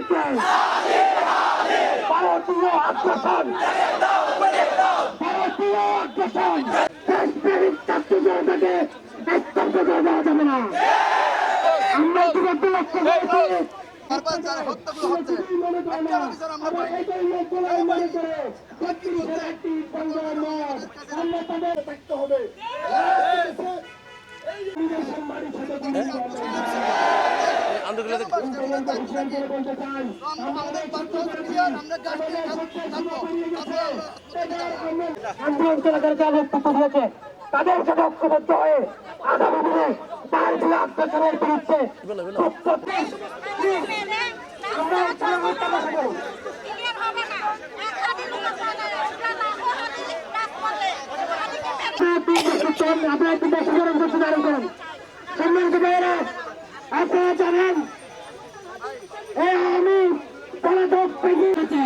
হাসিনাকে ভারতীয় আগ্রাসন দেশপ্রেমিক ছাত্র জনতাকে স্তব্ধ করে দেওয়া যাবে না। আমরা বিগত লক্ষ্য করেছি হত্যাগুলো হচ্ছে একটা বিচার আমরা পাই আন্দোলন চলাকালে যা বক্তব্য দিয়েছে তাদের সাথে ঐক্যবদ্ধ হয়ে আগামী দিনে তার যে আগ্রাসনের বিরুদ্ধে আমরা হত্যা বসাবো। আপনারা একটু বেশি গরম করতে ধারণ করেন। সম্মানিত ভাইয়েরা, আপনারা জানেন এই আওয়ামী পলাতক পেয়ে গেছে।